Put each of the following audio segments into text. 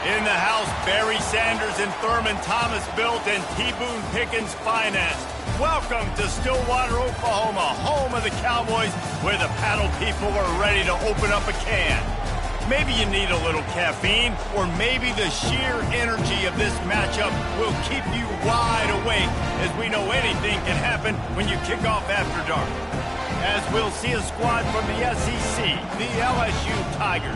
In the house, Barry Sanders and Thurman Thomas built and T. Boone Pickens financed. Welcome to Stillwater, Oklahoma, home of the Cowboys, where the paddle people are ready to open up a can. Maybe you need a little caffeine, or maybe the sheer energy of this matchup will keep you wide awake, as we know anything can happen when you kick off after dark. As we'll see a squad from the SEC, the LSU Tigers,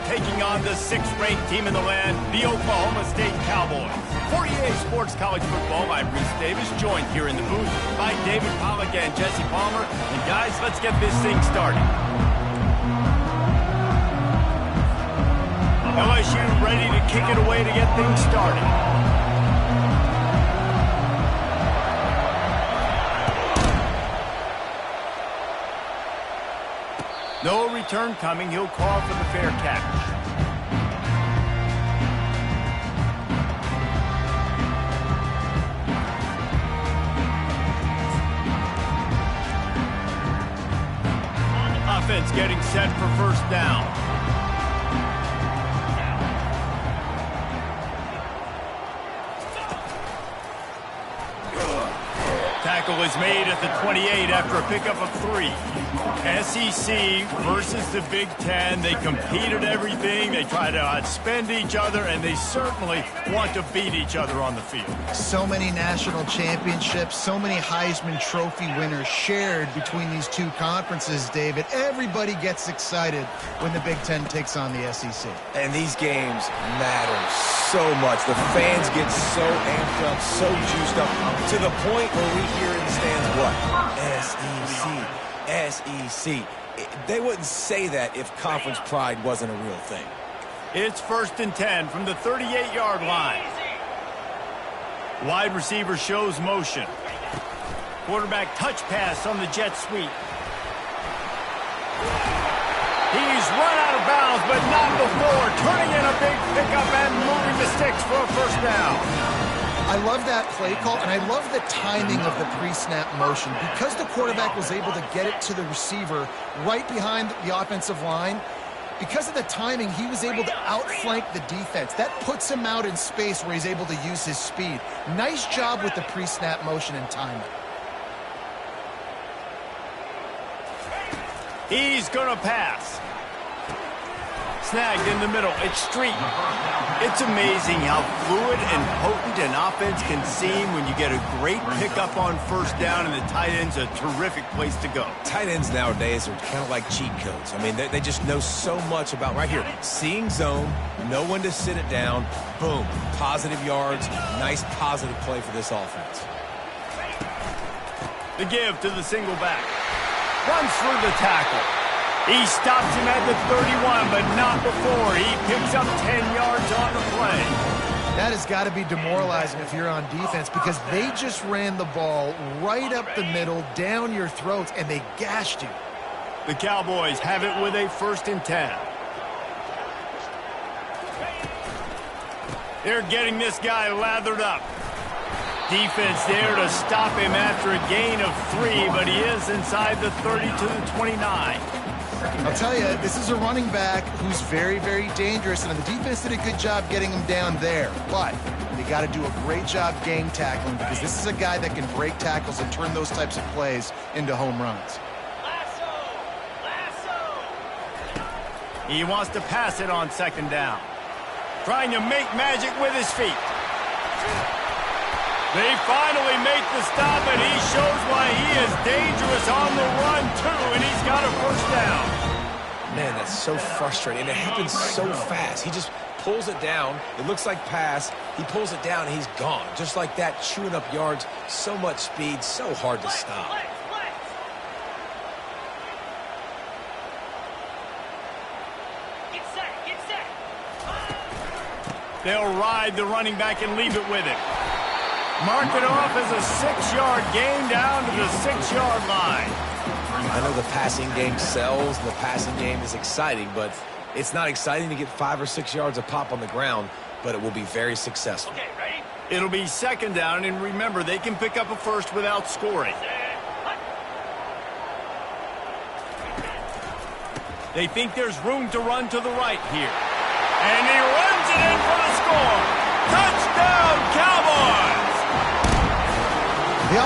taking on the 6th-ranked team in the land, the Oklahoma State Cowboys. For EA Sports College Football, I'm Reese Davis, joined here in the booth by David Pollack and Jesse Palmer. And guys, let's get this thing started. LSU ready to kick it away to get things started. No return coming. He'll call for the fair catch. Offense getting set for first down. Tackle is made at the 28 after a pickup of 3. SEC versus the Big Ten. They compete at everything. They try to outspend each other, and they certainly want to beat each other on the field. So many national championships, so many Heisman Trophy winners shared between these two conferences, David. Everybody gets excited when the Big Ten takes on the SEC. And these games matter so much. The fans get so amped up, so juiced up, to the point where we hear in the stands what? SEC. SEC. They wouldn't say that if conference pride wasn't a real thing. It's 1st and 10 from the 38-yard line. Wide receiver shows motion. Quarterback touch pass on the jet sweep. He's run out of bounds, but not before. Turning in a big pickup and moving the sticks for a first down. I love that play call, and I love the timing of the pre-snap motion. Because the quarterback was able to get it to the receiver right behind the offensive line, because of the timing, he was able to outflank the defense. That puts him out in space where he's able to use his speed. Nice job with the pre-snap motion and timing. He's going to pass. Snagged in the middle. It's Street. It's amazing how fluid and potent an offense can seem when you get a great pickup on first down, and the tight end's a terrific place to go. Tight ends nowadays are kind of like cheat codes. I mean, they just know so much about, right here, seeing zone, know when to sit it down, boom, positive yards, nice positive play for this offense. The give to the single back. Runs through the tackle. He stops him at the 31, but not before. He picks up 10 yards on the play. That has got to be demoralizing if you're on defense, because they just ran the ball right up the middle, down your throats, and they gashed you. The Cowboys have it with a 1st and 10. They're getting this guy lathered up. Defense there to stop him after a gain of 3, but he is inside the 30 to the 29. I'll tell you, this is a running back who's very, very dangerous, and the defense did a good job getting him down there. But they got to do a great job game tackling, because this is a guy that can break tackles and turn those types of plays into home runs. He wants to pass it on 2nd down. Trying to make magic with his feet. They finally make the stop, and he shows why he is dangerous on the run, too, and he's got a first down. Man, that's so frustrating, and it happens so fast. He just pulls it down. It looks like pass. He pulls it down, and he's gone. Just like that, chewing up yards. So much speed, so hard to stop. Get set. They'll ride the running back and leave it with him. Mark it off as a 6-yard gain down to the 6-yard line. I know the passing game sells, and the passing game is exciting, but it's not exciting to get 5 or 6 yards a pop on the ground, but it will be very successful. Okay, ready? It'll be 2nd down, and remember, they can pick up a first without scoring. They think there's room to run to the right here. And he runs it in for the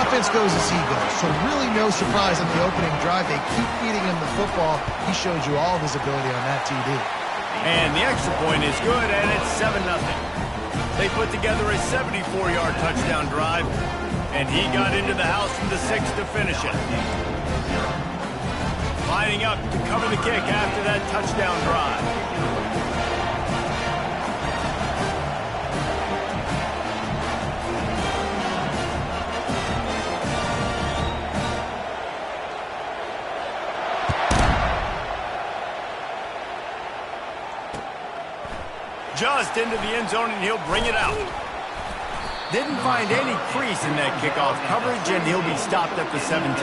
defense goes as he goes. So really no surprise on the opening drive. They keep feeding him the football. He showed you all of his ability on that TD. And the extra point is good, and it's 7-0. They put together a 74-yard touchdown drive, and he got into the house from the 6 to finish it. Lining up to cover the kick after that touchdown drive. Just into the end zone, and he'll bring it out. Didn't find any crease in that kickoff coverage, and he'll be stopped at the 17.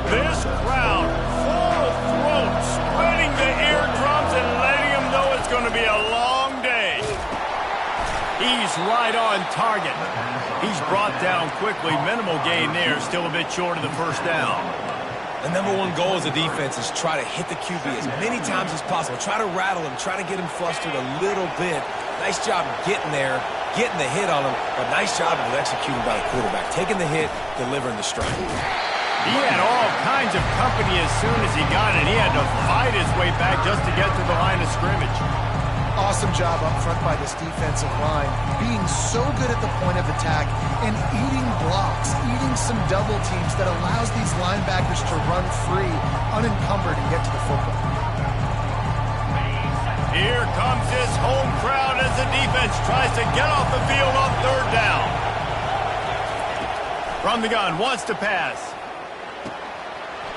This crowd, full throat, spreading the eardrums and letting them know it's going to be a long day. He's right on target. He's brought down quickly. Minimal gain there, still a bit short of the first down. The number one goal as a defense is try to hit the QB as many times as possible. Try to rattle him, try to get him flustered a little bit. Nice job getting there, getting the hit on him, but nice job of executing by the quarterback. Taking the hit, delivering the strike. He had all kinds of company as soon as he got it. He had to fight his way back just to get to the line of scrimmage. Awesome job up front by this defensive line, being so good at the point of attack and eating blocks, eating some double teams that allows these linebackers to run free, unencumbered, and get to the football. Here comes his home crowd as the defense tries to get off the field on third down. From the gun, wants to pass.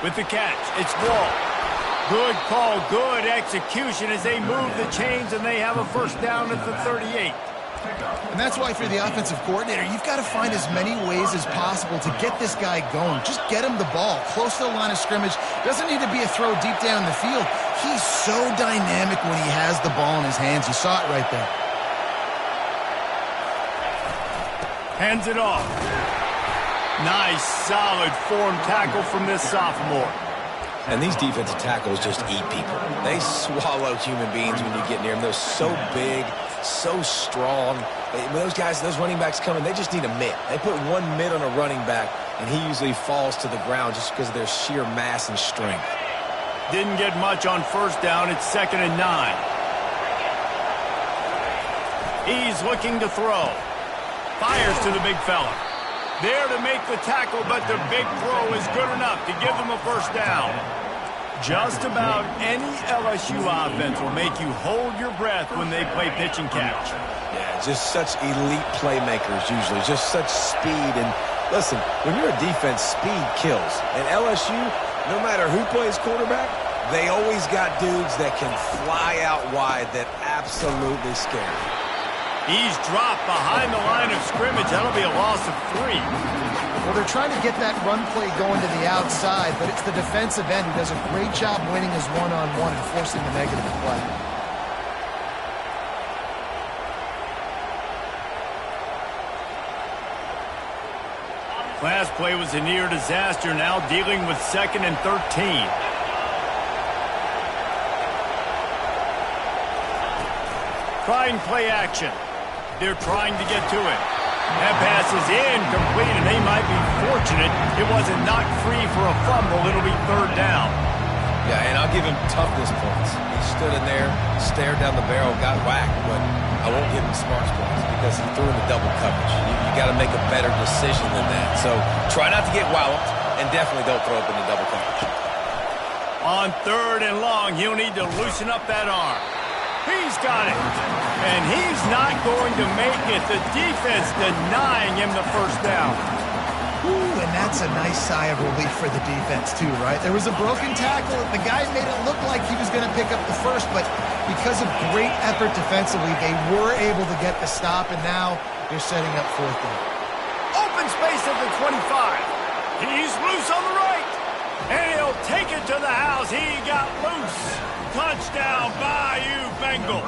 With the catch, it's Wall. Good call, good execution as they move the chains, and they have a first down at the 38. And that's why for the offensive coordinator, you've got to find as many ways as possible to get this guy going. Just get him the ball close to the line of scrimmage. Doesn't need to be a throw deep down the field. He's so dynamic when he has the ball in his hands. You saw it right there. Hands it off. Nice, solid form tackle from this sophomore. And these defensive tackles just eat people. They swallow human beings when you get near them. They're so big, so strong. When those guys, those running backs come in, they just need a mitt. They put one mitt on a running back, and he usually falls to the ground just because of their sheer mass and strength. Didn't get much on first down. It's 2nd and 9. He's looking to throw. Fires to the big fella. There to make the tackle, but the big throw is good enough to give them a first down. Just about any LSU offense will make you hold your breath when they play pitch and catch. Yeah, just such elite playmakers usually, just such speed. And listen, when you're a defense, speed kills. And LSU, no matter who plays quarterback, they always got dudes that can fly out wide that absolutely scare you. He's dropped behind the line of scrimmage. That'll be a loss of 3. Well, they're trying to get that run play going to the outside, but it's the defensive end who does a great job winning his one-on-one and forcing the negative play. Last play was a near disaster, now dealing with 2nd and 13. Trying play action. They're trying to get to it. That pass is incomplete, and they might be fortunate it wasn't knocked free for a fumble. It'll be 3rd down. Yeah, and I'll give him toughness points. He stood in there, stared down the barrel, got whacked, but I won't give him smarts points because he threw in the double coverage. You got to make a better decision than that. So try not to get walloped, and definitely don't throw up in the double coverage. On 3rd and long, he'll need to loosen up that arm. He's got it. And he's not going to make it. The defense denying him the first down. Ooh, and that's a nice sigh of relief for the defense too, right? There was a broken tackle. The guy made it look like he was going to pick up the first, but because of great effort defensively, they were able to get the stop, and now they're setting up 4th down. Open space at the 25. He's loose on the right. And he'll take it to the house. He got loose. Touchdown, Bayou Bengals.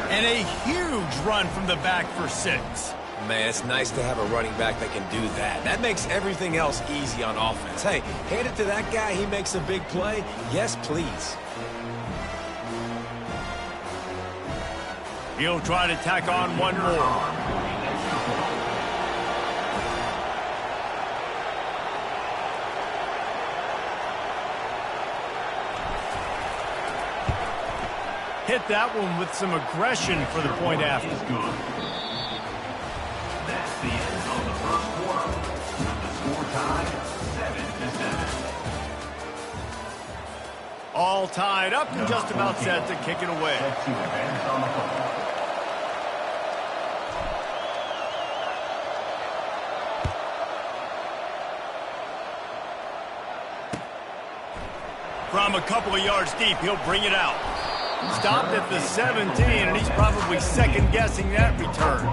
And a huge run from the back for 6. Man, it's nice to have a running back that can do that. That makes everything else easy on offense. Hey, hand it to that guy, he makes a big play. Yes, please. He'll try to tack on one more. Hit that one with some aggression for the point after. That's the end of the first quarter. The score tied 7-7. All tied up and just about set to kick it away. From a couple of yards deep, he'll bring it out. Stopped at the 17, and he's probably second-guessing that return.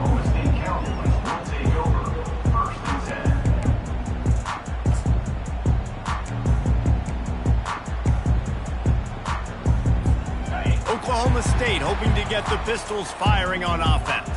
Oklahoma State hoping to get the Pistols firing on offense.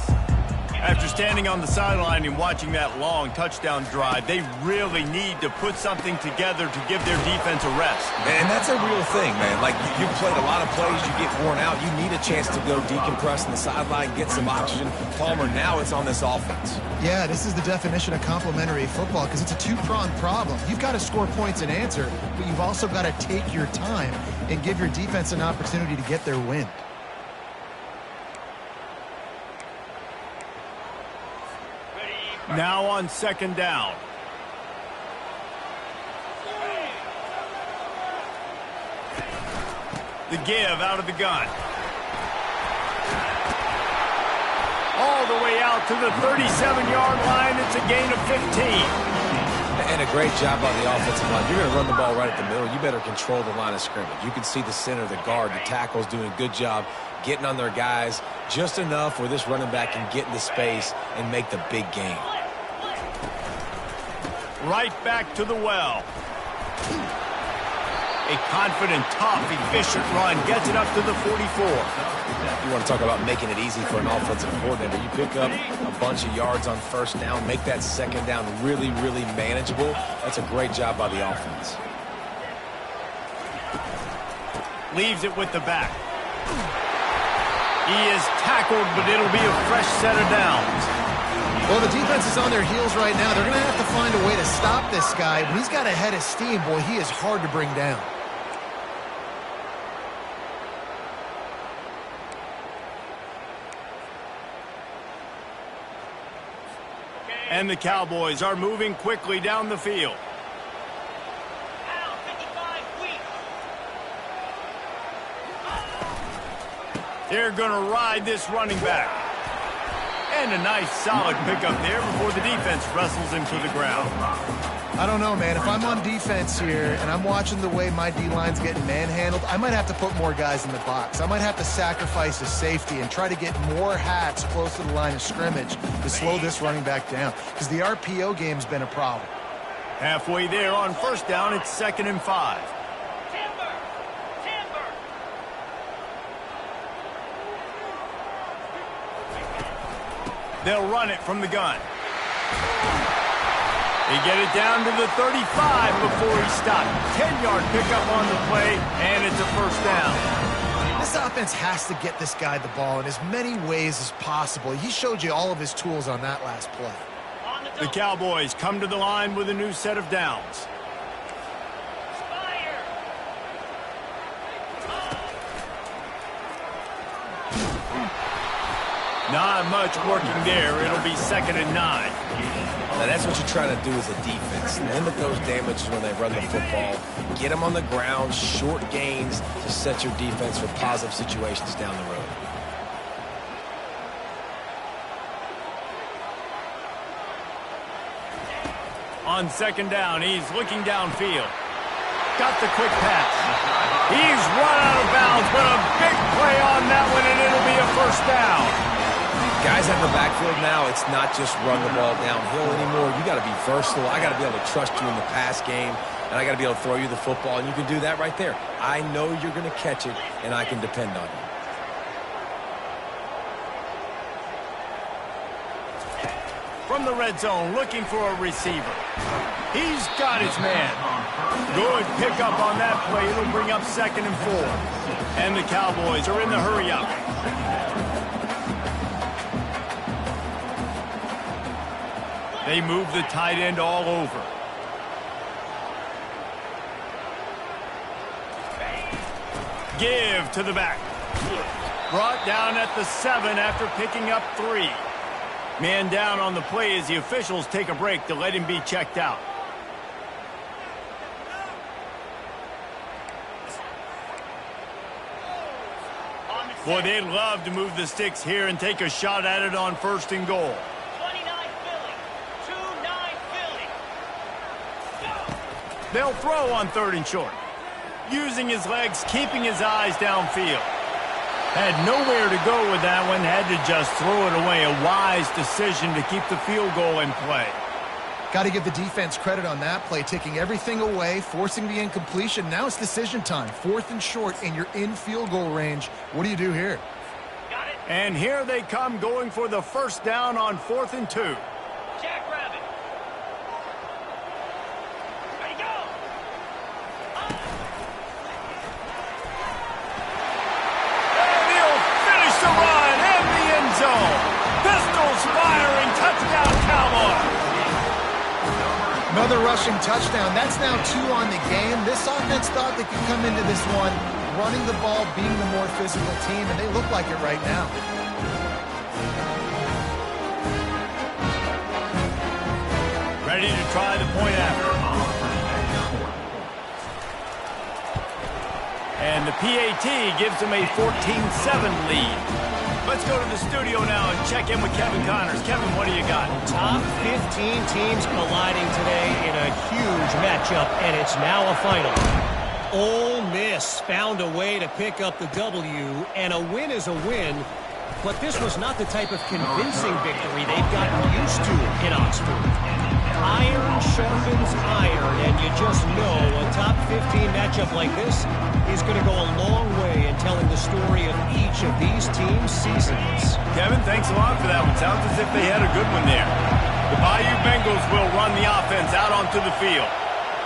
After standing on the sideline and watching that long touchdown drive, they really need to put something together to give their defense a rest. And that's a real thing, man. Like, you've played a lot of plays, you get worn out, you need a chance to go decompress on the sideline, get some oxygen. Palmer, now it's on this offense. Yeah, this is the definition of complementary football because it's a two-pronged problem. You've got to score points and answer, but you've also got to take your time and give your defense an opportunity to get their win. Now on second down. The give out of the gun. All the way out to the 37-yard line. It's a gain of 15. And a great job on the offensive line. You're going to run the ball right at the middle. You better control the line of scrimmage. You can see the center, the guard, the tackles doing a good job getting on their guys just enough where this running back can get into space and make the big game. Right back to the well. A confident, tough, efficient run gets it up to the 44. You want to talk about making it easy for an offensive coordinator. You pick up a bunch of yards on first down, make that second down really, really manageable. That's a great job by the offense. Leaves it with the back. He is tackled, but it'll be a fresh set of downs. Well, the defense is on their heels right now. They're going to have to find a way to stop this guy. When he's got a head of steam, boy, he is hard to bring down. And the Cowboys are moving quickly down the field. They're going to ride this running back. And a nice solid pickup there before the defense wrestles him to the ground. I don't know, man. If I'm on defense here and I'm watching the way my D-line's getting manhandled, I might have to put more guys in the box. I might have to sacrifice a safety and try to get more hats close to the line of scrimmage to slow this running back down because the RPO game's been a problem. Halfway there on first down, it's 2nd and 5. They'll run it from the gun. They get it down to the 35 before he stopped. 10-yard pickup on the play, and it's a first down. This offense has to get this guy the ball in as many ways as possible. He showed you all of his tools on that last play. The Cowboys come to the line with a new set of downs. Not much working there. It'll be 2nd and 9. Now that's what you're trying to do as a defense. Limit those damages when they run the football. Get them on the ground, short gains to set your defense for positive situations down the road. On 2nd down, he's looking downfield. Got the quick pass. He's run out of bounds, but a big play on that one, and it'll be a first down. Guys out in the backfield now, it's not just run the ball downhill anymore. You got to be versatile. I got to be able to trust you in the pass game, and I got to be able to throw you the football, and you can do that right there. I know you're going to catch it, and I can depend on you. From the red zone, looking for a receiver. He's got his man. Good pickup on that play. It'll bring up 2nd and 4. And the Cowboys are in the hurry up. They move the tight end all over. Give to the back. Brought down at the 7 after picking up 3. Man down on the play as the officials take a break to let him be checked out. Boy, they'd love to move the sticks here and take a shot at it on 1st and goal. 29 Philly. 2-9 Philly. Go. They'll throw on 3rd and short. Using his legs, keeping his eyes downfield. Had nowhere to go with that one, had to just throw it away. A wise decision to keep the field goal in play. Got to give the defense credit on that play, taking everything away, forcing the incompletion. Now it's decision time. 4th and short, and you're in field goal range. What do you do here? Got it. And here they come going for the 1st down on 4th and 2. Jackrabbit. Ready, go. And he'll finish the run in the end zone. Pistols firing, touchdown Cowboys. Another rushing touchdown. That's now 2 on the game. This offense thought they could come into this one running the ball, being the more physical team, and they look like it right now. Ready to try the point after. And the PAT gives them a 14-7 lead. Let's go to the studio now and check in with Kevin Connors. Kevin, what do you got? Top 15 teams colliding today in a huge matchup, and it's now a final. Ole Miss found a way to pick up the W, and a win is a win, but this was not the type of convincing victory they've gotten used to in Oxford. Iron sharpens iron, and you just know a top 15 matchup like this is going to go a long way in telling the story of each of these teams' seasons. Kevin, thanks a lot for that one. Sounds as if they had a good one there. The Bayou Bengals will run the offense out onto the field.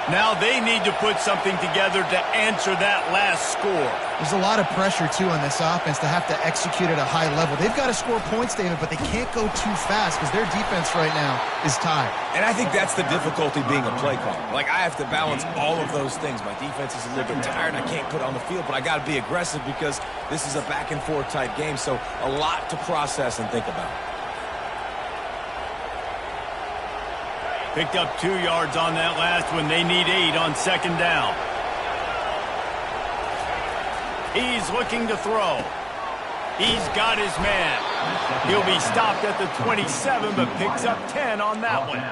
Now they need to put something together to answer that last score. There's a lot of pressure, too, on this offense to have to execute at a high level. They've got to score points, David, but they can't go too fast because their defense right now is tired. And I think that's the difficulty being a play caller. Like, I have to balance all of those things. My defense is a little bit tired. I can't put it on the field, but I got to be aggressive because this is a back-and-forth type game, so a lot to process and think about. Picked up 2 yards on that last one. They need 8 on 2nd down. He's looking to throw. He's got his man. He'll be stopped at the 27, but picks up 10 on that one.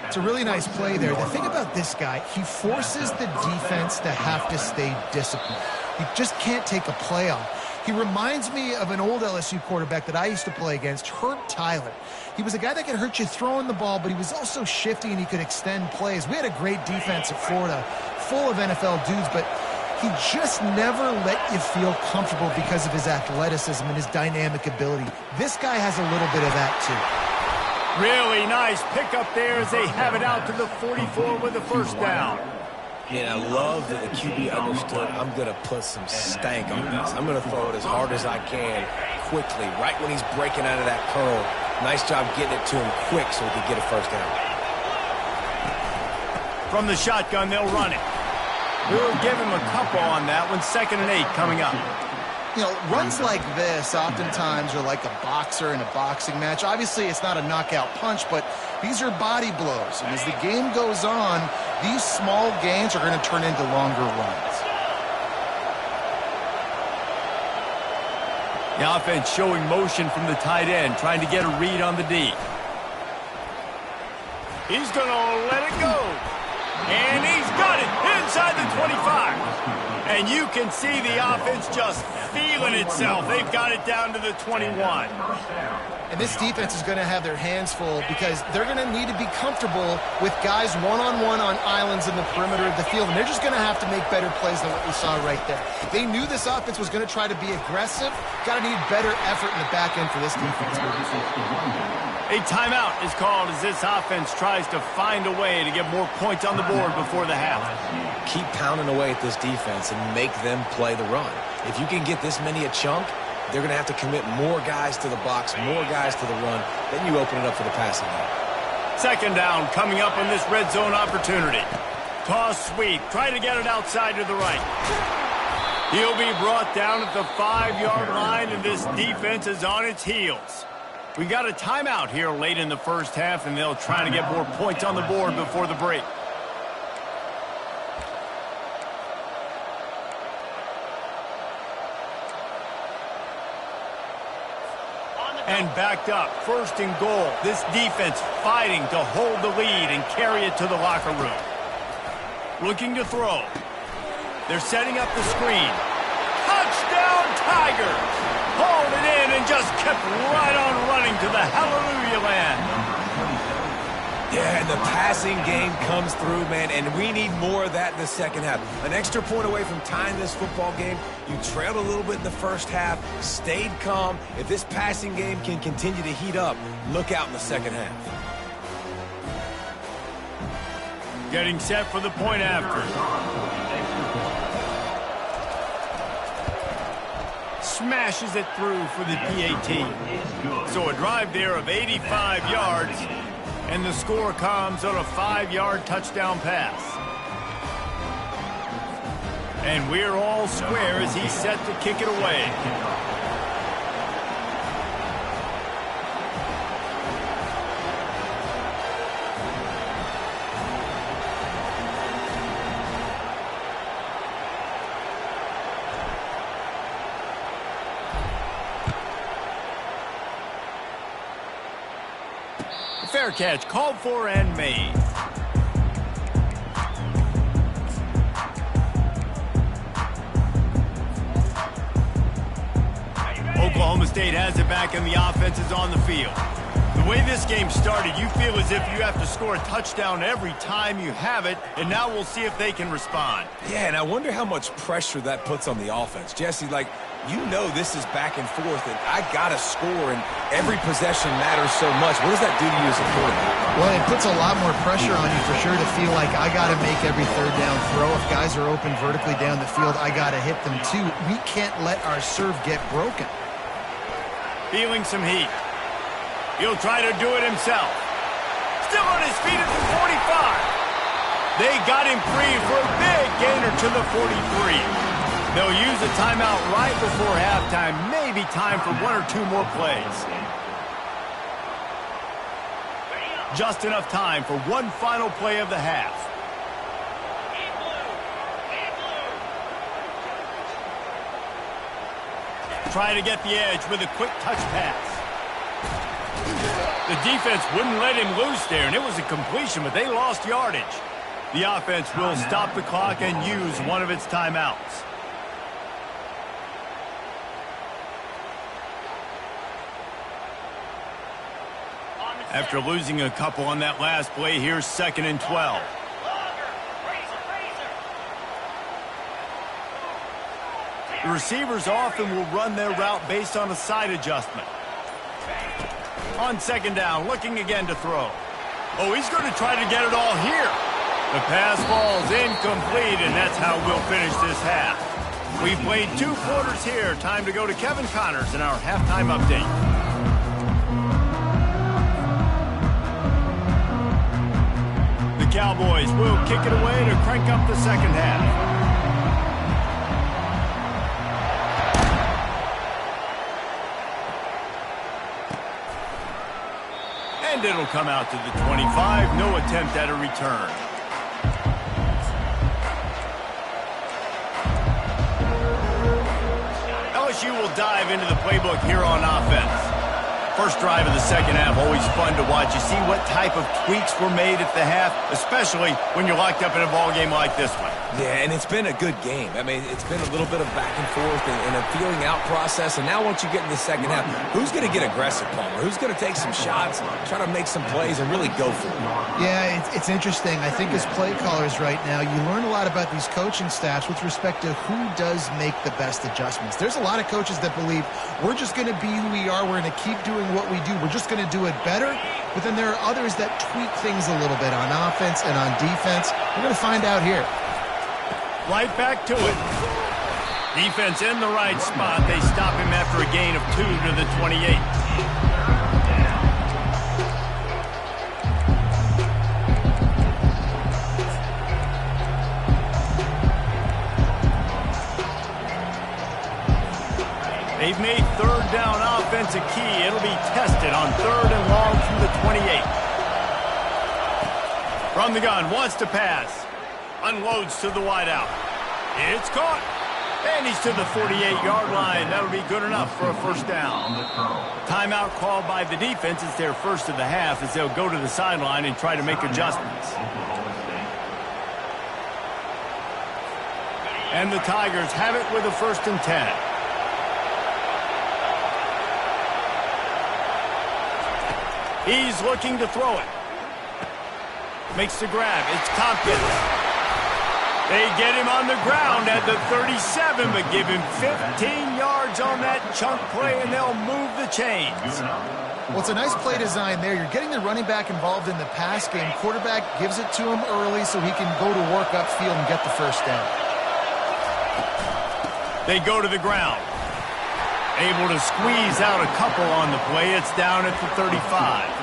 It's a really nice play there. The thing about this guy, he forces the defense to have to stay disciplined. He just can't take a play off. He reminds me of an old LSU quarterback that I used to play against, Herb Tyler. He was a guy that could hurt you throwing the ball, but he was also shifty and he could extend plays. We had a great defense at Florida, full of NFL dudes, but he just never let you feel comfortable because of his athleticism and his dynamic ability. This guy has a little bit of that, too. Really nice pickup there as they have it out to the 44 with the 1st down. And I love that the QB understood I'm going to put some stank on this. I'm going to throw it as hard as I can quickly, right when he's breaking out of that curl. Nice job getting it to him quick so he could get a 1st down. From the shotgun, they'll run it. We'll give him a couple on that one. 2nd and 8 coming up. You know, runs like this oftentimes are like a boxer in a boxing match. Obviously, it's not a knockout punch, but these are body blows. And as the game goes on, these small gains are going to turn into longer runs. The offense showing motion from the tight end, trying to get a read on the D. He's going to let it go. And he's got it inside the 25. And you can see the offense just feeling itself. They've got it down to the 21. And this defense is going to have their hands full because they're going to need to be comfortable with guys one-on-one on islands in the perimeter of the field. And they're just going to have to make better plays than what we saw right there. They knew this offense was going to try to be aggressive. Got to need better effort in the back end for this defense. A timeout is called as this offense tries to find a way to get more points on the board before the half. Keep pounding away at this defense and make them play the run. If you can get this many a chunk, they're going to have to commit more guys to the box, more guys to the run. Then you open it up for the passing game. Second down coming up on this red zone opportunity. Toss sweep. Try to get it outside to the right. He'll be brought down at the 5-yard line, and this defense is on its heels. We got a timeout here late in the first half, and they'll try to get more points on the board before the break. And backed up, 1st and goal. This defense fighting to hold the lead and carry it to the locker room. Looking to throw. They're setting up the screen. Touchdown Tigers! Hauled it in and just kept right on running to the hallelujah land. Yeah, and the passing game comes through, man, and we need more of that in the second half. An extra point away from tying this football game. You trailed a little bit in the first half, stayed calm. If this passing game can continue to heat up, look out in the second half. Getting set for the point after. Smashes it through for the PAT. So a drive there of 85 yards. And the score comes on a 5-yard touchdown pass. And we're all square as he's set to kick it away. Fair catch, called for and made. Oklahoma State has it back and the offense is on the field. The way this game started, you feel as if you have to score a touchdown every time you have it, and now we'll see if they can respond. Yeah, and I wonder how much pressure that puts on the offense. Jesse, like, you know this is back and forth, and I got to score, and every possession matters so much. What does that do to you as a quarterback? Well, it puts a lot more pressure on you for sure to feel like I got to make every third down throw. If guys are open vertically down the field, I got to hit them too. We can't let our serve get broken. Feeling some heat. He'll try to do it himself. Still on his feet at the 45. They got him free for a big gainer to the 43. They'll use a timeout right before halftime. Maybe time for 1 or 2 more plays. Just enough time for one final play of the half. Try to get the edge with a quick touch pass. The defense wouldn't let him loose there, and it was a completion, but they lost yardage. The offense will stop the clock and use one of its timeouts. After losing a couple on that last play, here's 2nd and 12. The receivers often will run their route based on a side adjustment. On 2nd down, looking again to throw. Oh, he's going to try to get it all here. The pass falls incomplete, and that's how we'll finish this half. We've played 2 quarters here. Time to go to Kevin Connors in our halftime update. The Cowboys will kick it away to crank up the second half. And it'll come out to the 25. No attempt at a return. LSU will dive into the playbook here on offense. First drive of the second half, always fun to watch. You see what type of tweaks were made at the half, especially when you're locked up in a ball game like this one. Yeah, and it's been a good game. I mean, it's been a little bit of back and forth and a feeling out process. And now once you get in the second half, who's going to get aggressive, Palmer? Who's going to take some shots, try to make some plays, and really go for it? Yeah, it's interesting. I think as play callers right now, you learn a lot about these coaching staffs with respect to who does make the best adjustments. There's a lot of coaches that believe we're just going to be who we are. We're going to keep doing what we do. We're just going to do it better. But then there are others that tweak things a little bit on offense and on defense. We're going to find out here. Right back to it. Defense in the right spot. They stop him after a gain of 2 to the 28. They've made third down offense a key. It'll be tested on 3rd and long from the 28. From the gun, wants to pass. Unloads to the wideout. It's caught. And he's to the 48-yard line. That'll be good enough for a first down. Timeout called by the defense. It's their first of the half as they'll go to the sideline and try to make adjustments. And the Tigers have it with a 1st and 10. He's looking to throw it. Makes the grab. It's Tompkins. They get him on the ground at the 37, but give him 15 yards on that chunk play, and they'll move the chains. Well, it's a nice play design there. You're getting the running back involved in the pass game. Quarterback gives it to him early so he can go to work upfield and get the first down. They go to the ground. Able to squeeze out a couple on the play. It's down at the 35.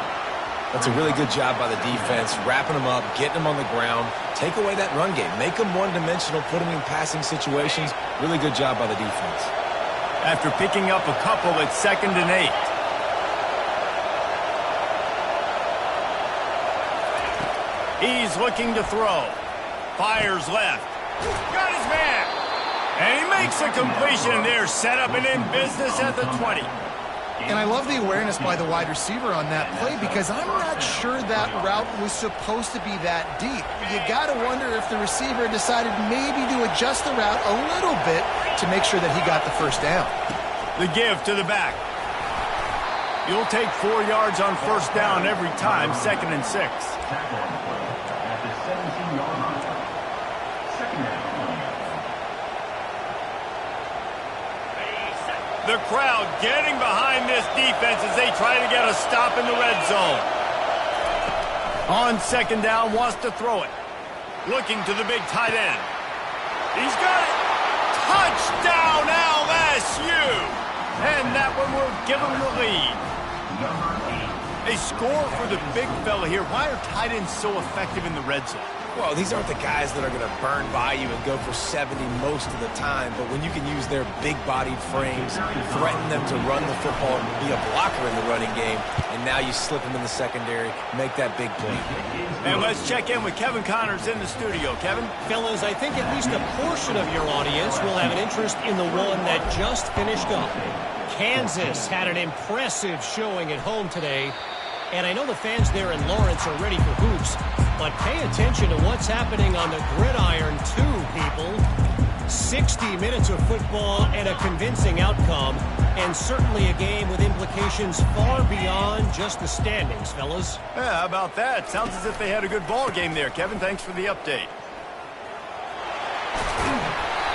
That's a really good job by the defense, wrapping them up, getting them on the ground. Take away that run game. Make them one-dimensional, put them in passing situations. Really good job by the defense. After picking up a couple, it's 2nd and 8. He's looking to throw. Fires left. Got his man. And he makes a completion there. Set up and in business at the 20. And I love the awareness by the wide receiver on that play because I'm not sure that route was supposed to be that deep. You got to wonder if the receiver decided maybe to adjust the route a little bit to make sure that he got the first down. The give to the back. You'll take 4 yards on first down every time, 2nd and 6. At the 17-yard line. 2nd down. The crowd getting behind this defense as they try to get a stop in the red zone. On 2nd down, wants to throw it. Looking to the big tight end. He's got it. Touchdown LSU. And that one will give them the lead. They score for the big fella here. Why are tight ends so effective in the red zone? Well, these aren't the guys that are going to burn by you and go for 70 most of the time, but when you can use their big-bodied frames, threaten them to run the football and be a blocker in the running game, and now you slip them in the secondary, make that big play. And let's check in with Kevin Connors in the studio. Kevin? Fellas, I think at least a portion of your audience will have an interest in the one that just finished up. Kansas had an impressive showing at home today, and I know the fans there in Lawrence are ready for hoops, but pay attention to what's happening on the gridiron too, people. 60 minutes of football and a convincing outcome, and certainly a game with implications far beyond just the standings, fellas. Yeah, how about that? Sounds as if they had a good ball game there, Kevin. Thanks for the update.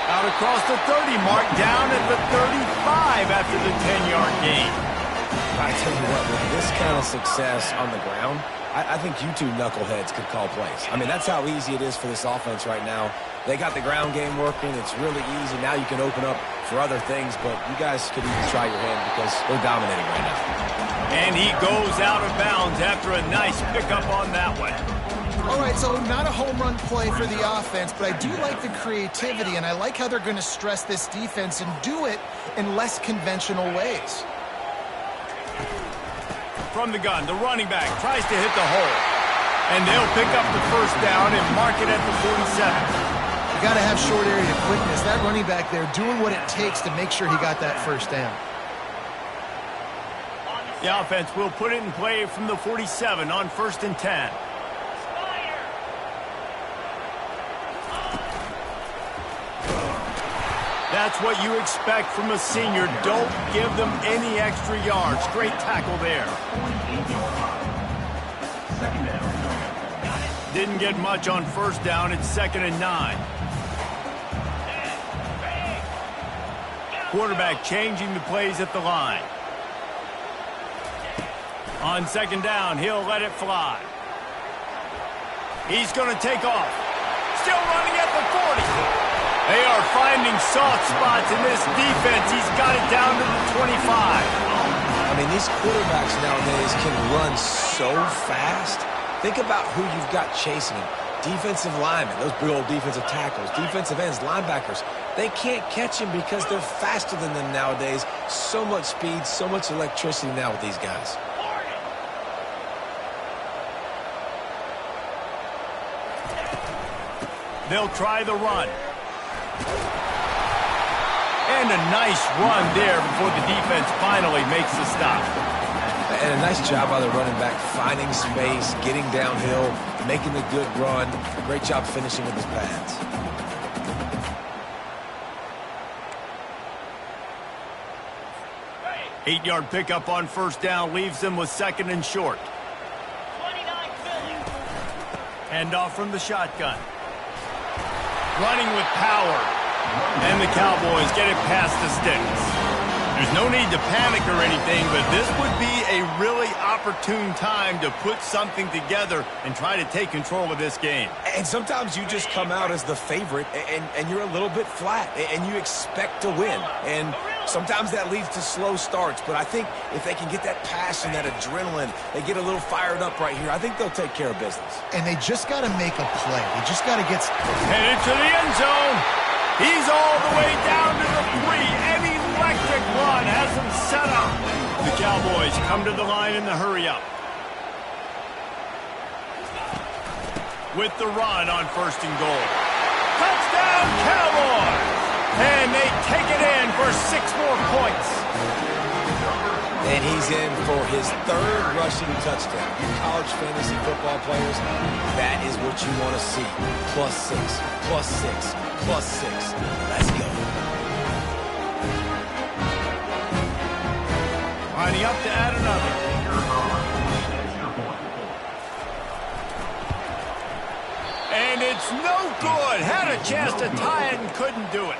Out across the 30 mark, down at the 35 after the 10-yard gain. I tell you what, with this kind of success on the ground, I think you two knuckleheads could call plays. I mean, that's how easy it is for this offense right now. They got the ground game working. It's really easy. Now you can open up for other things, but you guys could even try your hand because they're dominating right now. And he goes out of bounds after a nice pickup on that one. All right, so not a home run play for the offense, but I do like the creativity, and I like how they're going to stress this defense and do it in less conventional ways. From the gun, the running back tries to hit the hole. And they'll pick up the first down and mark it at the 47. You got to have short area quickness. That running back there doing what it takes to make sure he got that first down. The offense will put it in play from the 47 on 1st and 10. That's what you expect from a senior. Don't give them any extra yards. Great tackle there. Didn't get much on first down. It's 2nd and 9. Quarterback changing the plays at the line. On 2nd down, he'll let it fly. He's going to take off. Still running at the 40. They are finding soft spots in this defense. He's got it down to the 25. I mean, these quarterbacks nowadays can run so fast. Think about who you've got chasing him. Defensive linemen, those big old defensive tackles, defensive ends, linebackers. They can't catch him because they're faster than them nowadays. So much speed, so much electricity now with these guys. They'll try the run. And a nice run there before the defense finally makes the stop. And a nice job by the running back, finding space, getting downhill, making a good run. Great job finishing with his pads. Eight-yard pickup on first down leaves them with second and short. 29 Philly. Hand off from the shotgun. Running with power. And the Cowboys get it past the sticks. There's no need to panic or anything, but this would be a really opportune time to put something together and try to take control of this game. And sometimes you just come out as the favorite, and you're a little bit flat, and you expect to win. And sometimes that leads to slow starts, but I think if they can get that passion, that adrenaline, they get a little fired up right here, I think they'll take care of business. And they just got to make a play. They just got to get... Headed to the end zone. He's all the way down to the 3. An electric run has him set up. The Cowboys come to the line in the hurry-up. With the run on first and goal. Touchdown, Cowboys! And they take it in for 6 more points. And he's in for his 3rd rushing touchdown. You college fantasy football players, that is what you want to see. +6, +6, +6. Let's go. Lining up to add another. And it's no good. Had a chance to tie it and couldn't do it.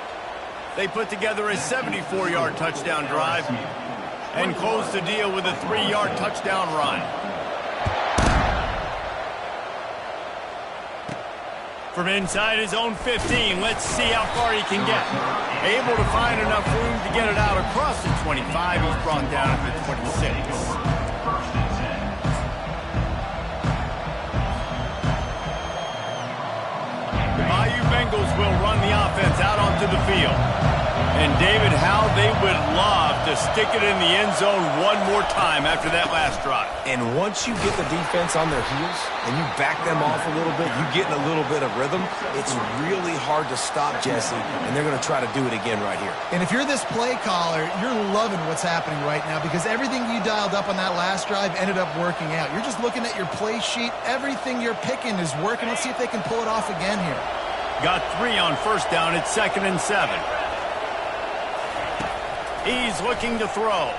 They put together a 74-yard touchdown drive and close the deal with a 3-yard touchdown run. From inside his own 15, let's see how far he can get. Able to find enough room to get it out across the 25. He's brought down at the 26. Bayou Bengals will run the offense out onto the field. And David, how they would love to stick it in the end zone one more time after that last drive. And once you get the defense on their heels and you back them off a little bit, you get in a little bit of rhythm, it's really hard to stop, Jesse, and they're going to try to do it again right here. And if you're this play caller, you're loving what's happening right now because everything you dialed up on that last drive ended up working out. You're just looking at your play sheet. Everything you're picking is working. Let's see if they can pull it off again here. Got 3 on first down. It's 2nd and 7. He's looking to throw.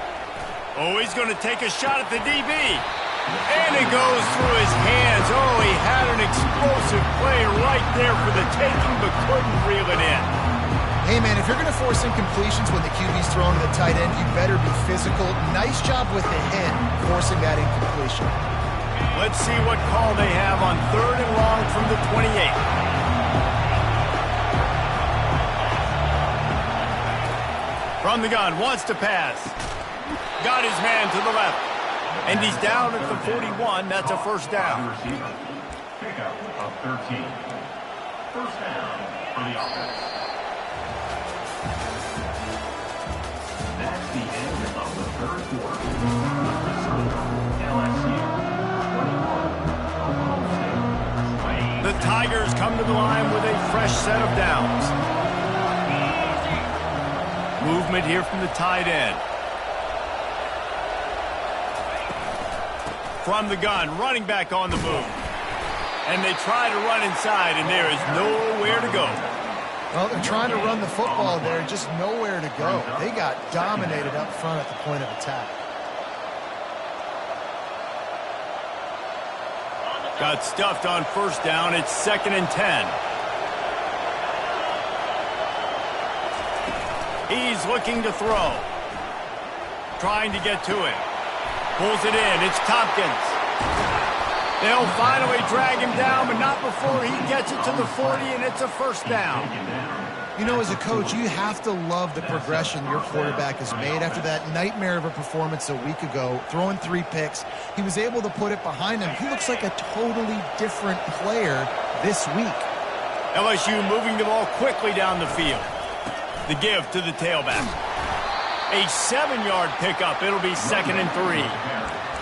Oh, he's going to take a shot at the DB. And it goes through his hands. Oh, he had an explosive play right there for the taking, but couldn't reel it in. Hey, man, if you're going to force incompletions when the QB's throwing to the tight end, you better be physical. Nice job with the hit, forcing that incompletion. Let's see what call they have on 3rd and long from the 28. From the gun, wants to pass. Got his man to the left. And he's down at the 41. That's a first down. Pickup of 13. First down for the offense. That's the end of the 3rd quarter. LSU 21. The Tigers come to the line with a fresh set of downs. Movement here from the tight end. From the gun, running back on the move. And they try to run inside, and there is nowhere to go. Well, they're trying to run the football there, just nowhere to go. They got dominated up front at the point of attack. Got stuffed on first down. It's 2nd and 10. He's looking to throw. Trying to get to it. Pulls it in. It's Tompkins. They'll finally drag him down, but not before he gets it to the 40, and it's a first down. You know, as a coach, you have to love the progression your quarterback has made after that nightmare of a performance a week ago, throwing 3 picks. He was able to put it behind him. He looks like a totally different player this week. LSU moving the ball quickly down the field. The give to the tailback. A 7-yard pickup. It'll be 2nd and 3.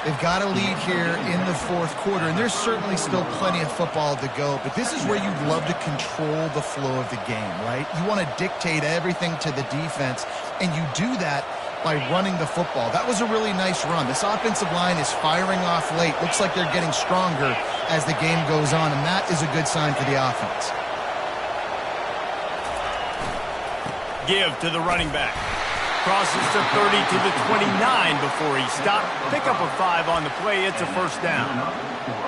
They've got a lead here in the fourth quarter, and there's certainly still plenty of football to go, but this is where you'd love to control the flow of the game, right? You want to dictate everything to the defense, and you do that by running the football. That was a really nice run. This offensive line is firing off late. Looks like they're getting stronger as the game goes on, and that is a good sign for the offense. Give to the running back. Crosses to 30 to the 29 before he stopped. Pick up a 5 on the play. It's a first down.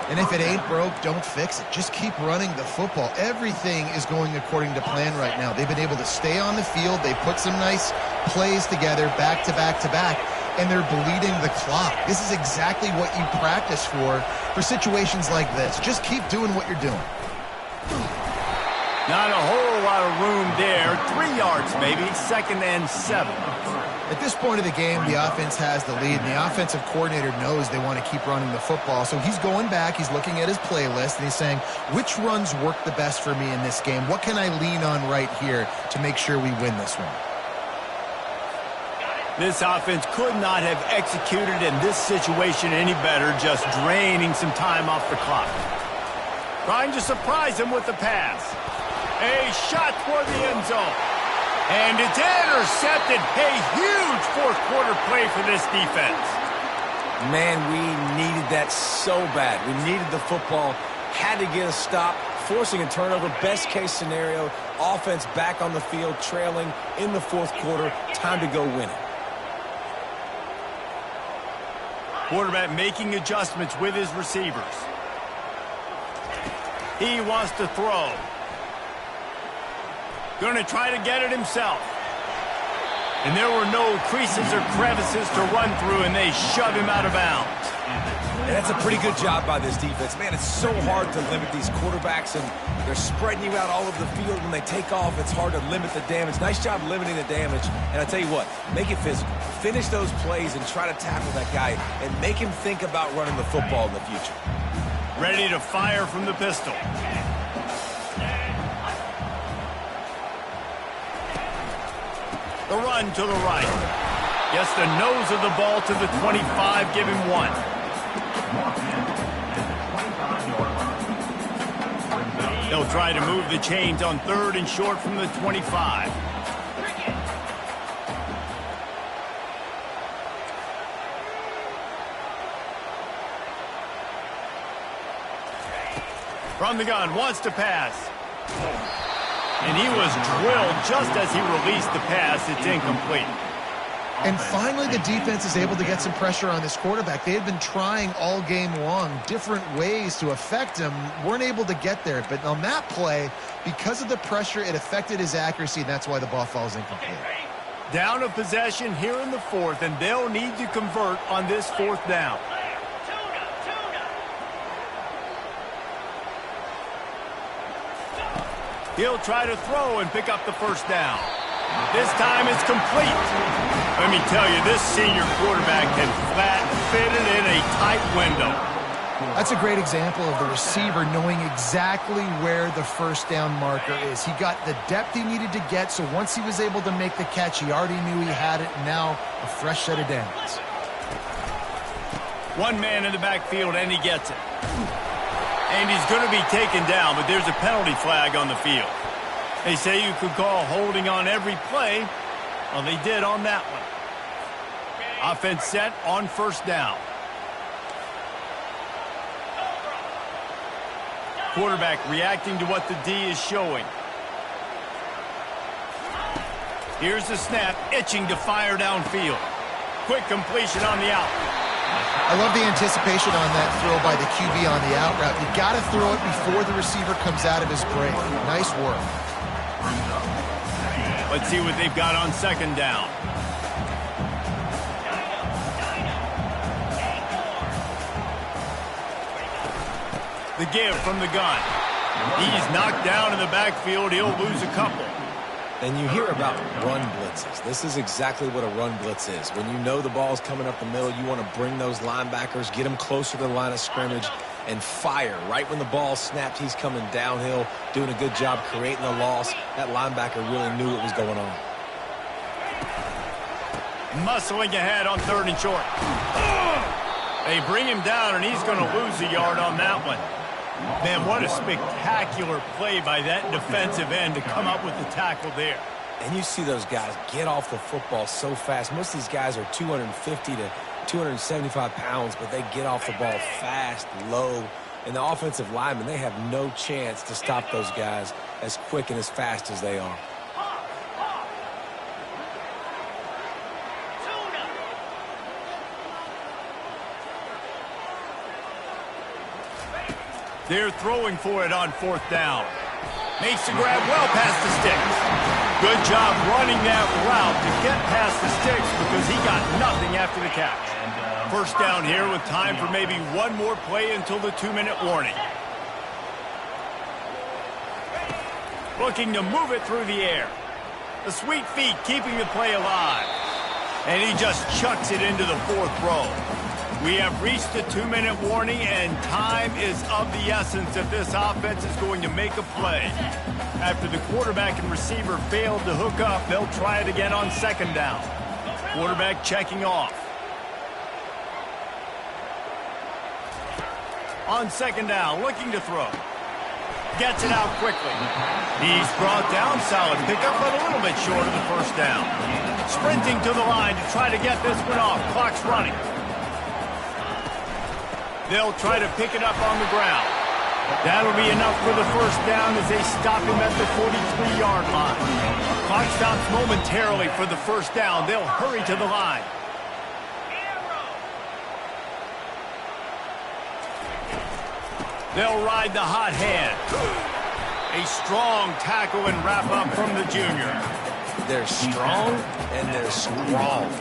And if it ain't broke, don't fix it. Just keep running the football. Everything is going according to plan right now. They've been able to stay on the field. They put some nice plays together back to back to back, and they're bleeding the clock. This is exactly what you practice for situations like this. Just keep doing what you're doing. Not a whole lot of room there. 3 yards maybe. 2nd and 7. At this point of the game, the offense has the lead, and the offensive coordinator knows they want to keep running the football. So he's going back, he's looking at his playlist, and he's saying, which runs work the best for me in this game? What can I lean on right here to make sure we win this one? This offense could not have executed in this situation any better, just draining some time off the clock. Trying to surprise him with the pass. A shot toward the end zone. And it's intercepted. A huge fourth quarter play for this defense. Man, we needed that so bad. We needed the football, had to get a stop, forcing a turnover. Best case scenario, offense back on the field, trailing in the fourth quarter. Time to go win it. Quarterback making adjustments with his receivers. He wants to throw. Going to try to get it himself. And there were no creases or crevices to run through, and they shove him out of bounds. And that's a pretty good job by this defense. Man, it's so hard to limit these quarterbacks, and they're spreading you out all over the field. When they take off, it's hard to limit the damage. Nice job limiting the damage. And I tell you what, make it physical. Finish those plays and try to tackle that guy and make him think about running the football in the future. Ready to fire from the pistol. The run to the right. Gets the nose of the ball to the 25. Give him 1. They'll try to move the chains on 3rd and short from the 25. From the gun, wants to pass. And he was drilled just as he released the pass. It's incomplete. And finally, the defense is able to get some pressure on this quarterback. They had been trying all game long different ways to affect him. Weren't able to get there. But on that play, because of the pressure, it affected his accuracy, and that's why the ball falls incomplete. Down a possession here in the 4th, and they'll need to convert on this 4th down. He'll try to throw and pick up the first down. This time it's complete. Let me tell you, this senior quarterback can flat fit it in a tight window. That's a great example of the receiver knowing exactly where the first down marker is. He got the depth he needed to get, so once he was able to make the catch, he already knew he had it, and now a fresh set of downs. One man in the backfield, and he gets it. And he's going to be taken down, but there's a penalty flag on the field. They say you could call holding on every play. Well, they did on that one. Offense set on first down. Quarterback reacting to what the D is showing. Here's the snap, itching to fire downfield. Quick completion on the out. I love the anticipation on that throw by the QB on the out route. You got to throw it before the receiver comes out of his break. Nice work. Let's see what they've got on 2nd down. The give from the gun. He's knocked down in the backfield. He'll lose a couple. And you hear about run blitzes. This is exactly what a run blitz is. When you know the ball's coming up the middle, you want to bring those linebackers, get them closer to the line of scrimmage, and fire. Right when the ball snapped, he's coming downhill, doing a good job creating a loss. That linebacker really knew what was going on. Muscling ahead on 3rd and short. They bring him down, and he's going to lose a yard on that one. Man, what a spectacular play by that defensive end to come up with the tackle there. And you see those guys get off the football so fast. Most of these guys are 250 to 275 pounds, but they get off the ball fast, low. And the offensive linemen, they have no chance to stop those guys as quick and as fast as they are. They're throwing for it on 4th down. Makes the grab well past the sticks. Good job running that route to get past the sticks because he got nothing after the catch. 1st down here with time for maybe one more play until the 2-minute warning. Looking to move it through the air. The sweet feet keeping the play alive. And he just chucks it into the 4th row. We have reached the 2-minute warning, and time is of the essence if this offense is going to make a play. After the quarterback and receiver failed to hook up, they'll try it again on 2nd down. Quarterback checking off. On 2nd down, looking to throw. Gets it out quickly. He's brought down, solid pickup, but a little bit short of the 1st down. Sprinting to the line to try to get this one off. Clock's running. They'll try to pick it up on the ground. That'll be enough for the 1st down as they stop him at the 43-yard line. Clock stops momentarily for the 1st down. They'll hurry to the line. They'll ride the hot hand. A strong tackle and wrap up from the junior. They're strong and they're strong.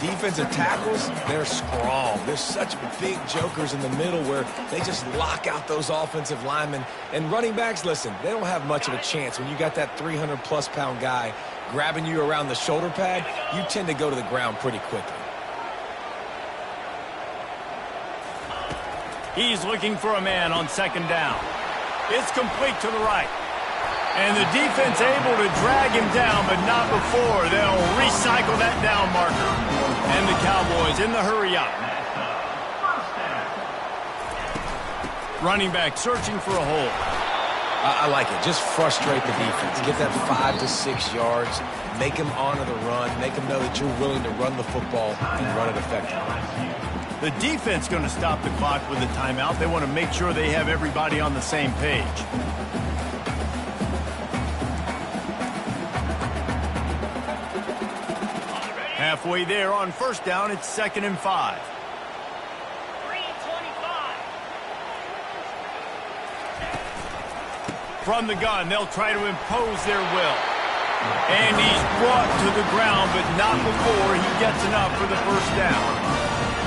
Defensive tackles, they're strong. There's such big jokers in the middle where they just lock out those offensive linemen. And running backs, listen, they don't have much of a chance. When you got that 300-plus pound guy grabbing you around the shoulder pad, you tend to go to the ground pretty quickly. He's looking for a man on 2nd down. It's complete to the right. And the defense able to drag him down, but not before. They'll recycle that down marker. And the Cowboys in the hurry up. Running back searching for a hole. I like it. Just frustrate the defense. Get that 5 to 6 yards. Make them honor the run. Make them know that you're willing to run the football and run it effectively. The defense going to stop the clock with a timeout. They want to make sure they have everybody on the same page. Halfway there on 1st down, it's 2nd and 5. 3:25. From the gun, they'll try to impose their will. And he's brought to the ground, but not before he gets enough for the 1st down.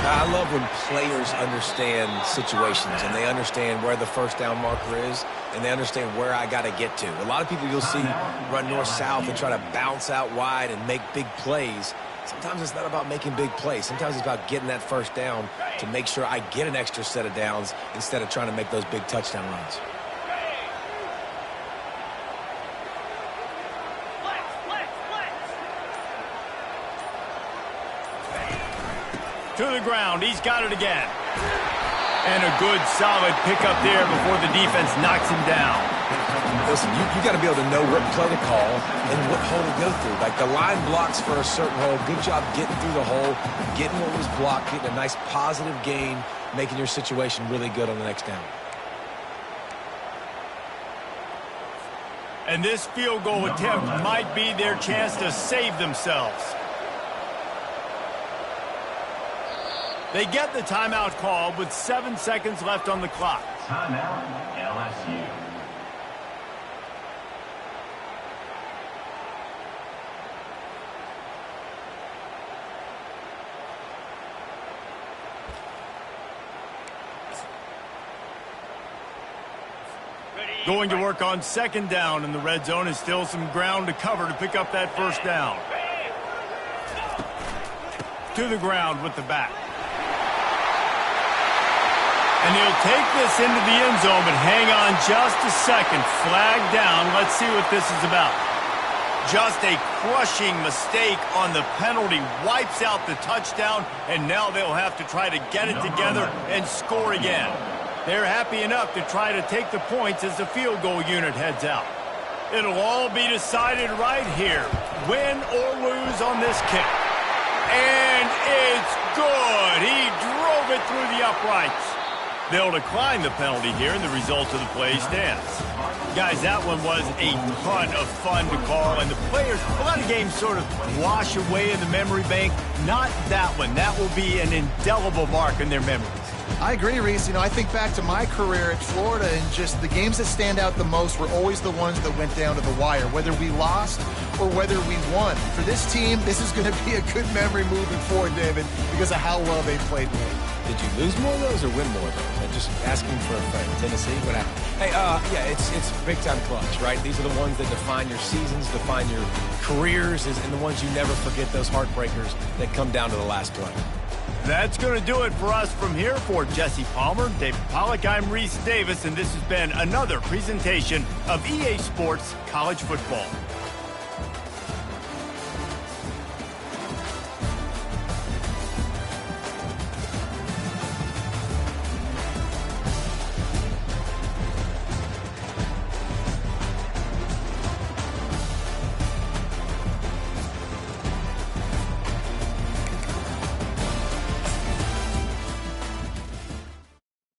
I love when players understand situations and they understand where the 1st down marker is and they understand where I got to get to. A lot of people you'll see run north-south and try to bounce out wide and make big plays. Sometimes it's not about making big plays. Sometimes it's about getting that 1st down to make sure I get an extra set of downs instead of trying to make those big touchdown runs. To the ground, he's got it again. And a good, solid pickup there before the defense knocks him down. Listen, you got to be able to know what play to call and what hole to go through. Like the line blocks for a certain hole. Good job getting through the hole, getting what was blocked, getting a nice positive gain, making your situation really good on the next down. And this field goal attempt might be their chance to save themselves. They get the timeout called with 7 seconds left on the clock. Timeout, LSU. Going to work on 2nd down, and the red zone is still some ground to cover to pick up that 1st down. To the ground with the back. And he'll take this into the end zone, but hang on just a second. Flag down. Let's see what this is about. Just a crushing mistake on the penalty wipes out the touchdown, and now they'll have to try to get it together and score again. They're happy enough to try to take the points as the field goal unit heads out. It'll all be decided right here, win or lose on this kick. And it's good. He drove it through the uprights. They'll decline the penalty here, and the result of the play stands. Guys, that one was a ton of fun to call, and the players, a lot of games sort of wash away in the memory bank. Not that one. That will be an indelible mark in their memories. I agree, Reese. You know, I think back to my career at Florida, and just the games that stand out the most were always the ones that went down to the wire, whether we lost or whether we won. For this team, this is going to be a good memory moving forward, David, because of how well they played. Did you lose more of those or win more of those? I'm just asking for a friend. Tennessee, what happened? Hey, yeah, it's big-time clutch, right? These are the ones that define your seasons, define your careers, and the ones you never forget, those heartbreakers that come down to the last play. That's going to do it for us from here. For Jesse Palmer, David Pollack, I'm Reese Davis, and this has been another presentation of EA Sports College Football.